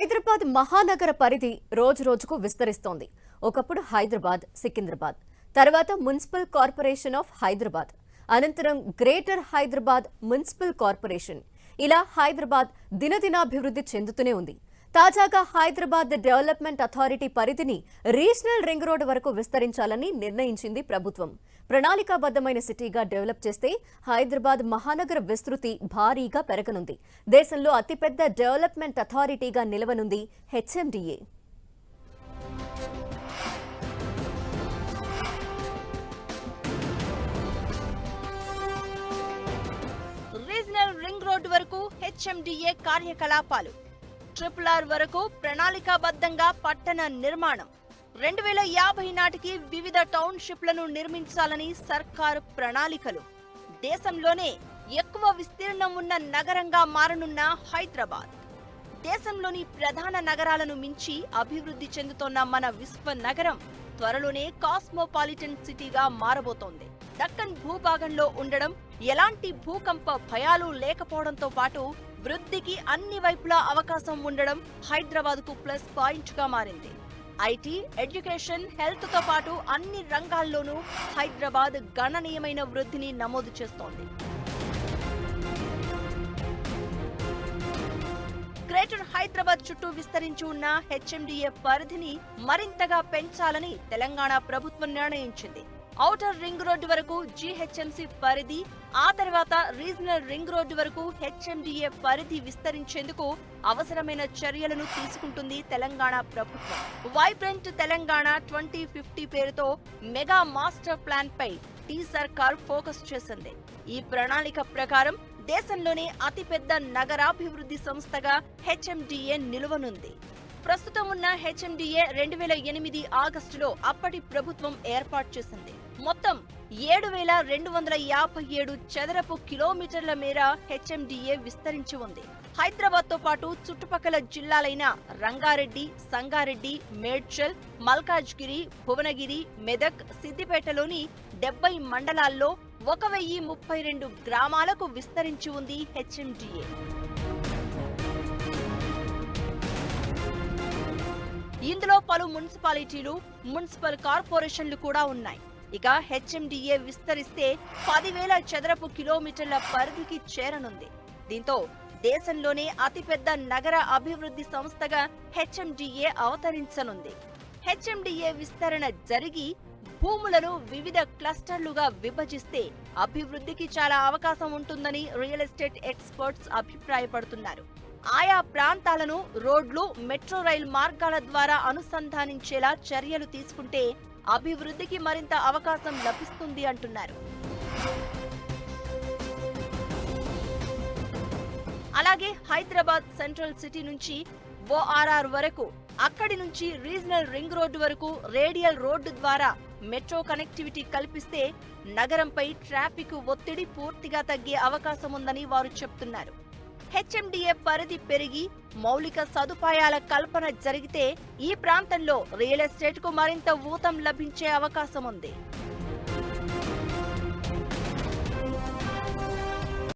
హైదరాబాద్ మహానగర పరిధి రోజు రోజుకు విస్తరిస్తోంది. ఒకప్పుడు హైదరాబాద్, సికింద్రాబాద్, తర్వాత మున్సిపల్ కార్పొరేషన్ ఆఫ్ హైదరాబాద్, అనంతరం గ్రేటర్ హైదరాబాద్ మున్సిపల్ కార్పొరేషన్. ఇలా హైదరాబాద్ దినదినాభివృద్ధి చెందుతూనే ఉంది. తాజాగా హైదరాబాద్ డెవలప్మెంట్ అథారిటీ పరిధిని రీజనల్ రింగ్ రోడ్ వరకు విస్తరించాలని నిర్ణయించింది ప్రభుత్వం. ప్రణాళికాబద్ధమైన సిటీగా డెవలప్ చేస్తే హైదరాబాద్ మహానగర విస్తృతి భారీగా పెరగనుంది. దేశంలో అతిపెద్ద డెవలప్మెంట్ అథారిటీగా నిలవనుంది హెచ్ఎండిఏ. రీజనల్ రింగ్ రోడ్ వరకు హెచ్ఎండిఏ కార్యకలాపాలు, RRR వరకు ప్రణాళికాబద్ధంగా పట్టణ నిర్మాణం, 2050 నాటికి వివిధ టౌన్షిప్లను నిర్మించాలని సర్కారు ప్రణాళికలు. దేశంలోనే ఎక్కువ విస్తీర్ణం ఉన్న నగరంగా మారనున్న హైదరాబాద్. దేశంలోని ప్రధాన నగరాలను మించి అభివృద్ధి చెందుతోన్న మన విశ్వ నగరం త్వరలోనే కాస్మోపాలిటన్ సిటీగా మారబోతోంది. దక్కన్ భూభాగంలో ఉండడం, ఎలాంటి భూకంప భయాలు లేకపోవడంతో పాటు వృద్ధికి అన్ని వైపులా అవకాశం ఉండడం హైదరాబాద్కు ప్లస్ పాయింట్గా మారింది. ఐటీ, ఎడ్యుకేషన్, హెల్త్తో పాటు అన్ని రంగాల్లోనూ హైదరాబాద్ గణనీయమైన వృద్ధిని నమోదు చేస్తోంది. గ్రేటర్ హైదరాబాద్ చుట్టూ విస్తరించి ఉన్న హెచ్ఎండిఏ పరిధిని మరింతగా పెంచాలని తెలంగాణ ప్రభుత్వం నిర్ణయించింది. ఔటర్ రింగ్ రోడ్డు వరకు జీహెచ్ఎంసీ పరిధి, ఆ తర్వాత రీజనల్ రింగ్ రోడ్డు వరకు హెచ్ఎండిఏ పరిధి విస్తరించేందుకు అవసరమైన చర్యలను తీసుకుంటుంది తెలంగాణ ప్రభుత్వం. వైబ్రెంట్ తెలంగాణ 2050 పేరుతో మెగా మాస్టర్ ప్లాన్ పై టీ సర్కార్ ఫోకస్ చేసింది. ఈ ప్రణాళిక ప్రకారం దేశంలోనే అతిపెద్ద నగరాభివృద్ధి సంస్థగా హెచ్ఎండిఏ నిలువనుంది. ప్రస్తుతం ఉన్న హెచ్ఎండిఏ 2008 ఆగస్టులో అప్పటి ప్రభుత్వం ఏర్పాటు చేసింది. మొత్తం 7,257 చదరపు కిలోమీటర్ల మేర హెచ్ఎండిఏ విస్తరించి ఉంది. హైదరాబాద్ తో పాటు చుట్టుపక్కల జిల్లాలైన రంగారెడ్డి, సంగారెడ్డి, మేడ్చల్, మల్కాజ్గిరి, భువనగిరి, మెదక్, సిద్దిపేటలోని 70 మండలాల్లో 1032 గ్రామాలకు విస్తరించి ఉంది హెచ్ఎండిఏ. ఇందులో పలు మున్సిపాలిటీలు, మున్సిపల్ కార్పొరేషన్లు కూడా ఉన్నాయి. ఇక హెచ్ఎండిఏ విస్తరిస్తే 10,000 చదరపు కిలోమీటర్ల పరిధికి చేరనుంది. దీంతో దేశంలోనే అతిపెద్ద నగర అభివృద్ధి సంస్థగా హెచ్ఎండిఏ అవతరించనుంది. హెచ్ఎండిఏ విస్తరణ జరిగి భూములను వివిధ క్లస్టర్లుగా విభజిస్తే అభివృద్ధికి చాలా అవకాశం ఉంటుందని రియల్ ఎస్టేట్ ఎక్స్పర్ట్స్ అభిప్రాయపడుతున్నారు. ఆయా ప్రాంతాలను రోడ్లు, మెట్రో రైల్ మార్గాల ద్వారా అనుసంధానించేలా చర్యలు తీసుకుంటే అభివృద్ధికి మరింత అవకాశం లభిస్తుంది అంటున్నారు. అలాగే హైదరాబాద్ సెంట్రల్ సిటీ నుంచి ఓఆర్ఆర్ వరకు, అక్కడి నుంచి రీజనల్ రింగ్ రోడ్డు వరకు రేడియల్ రోడ్డు ద్వారా మెట్రో కనెక్టివిటీ కల్పిస్తే నగరంపై ట్రాఫిక్ ఒత్తిడి పూర్తిగా తగ్గే అవకాశం ఉందని వారు చెప్తున్నారు. హెచ్ఎండిఏ పరిధి పెరిగి మౌలిక సదుపాయాల కల్పన జరిగితే ఈ ప్రాంతంలో రియల్ ఎస్టేట్ కు మరింత ఊతం లభించే అవకాశం ఉంది.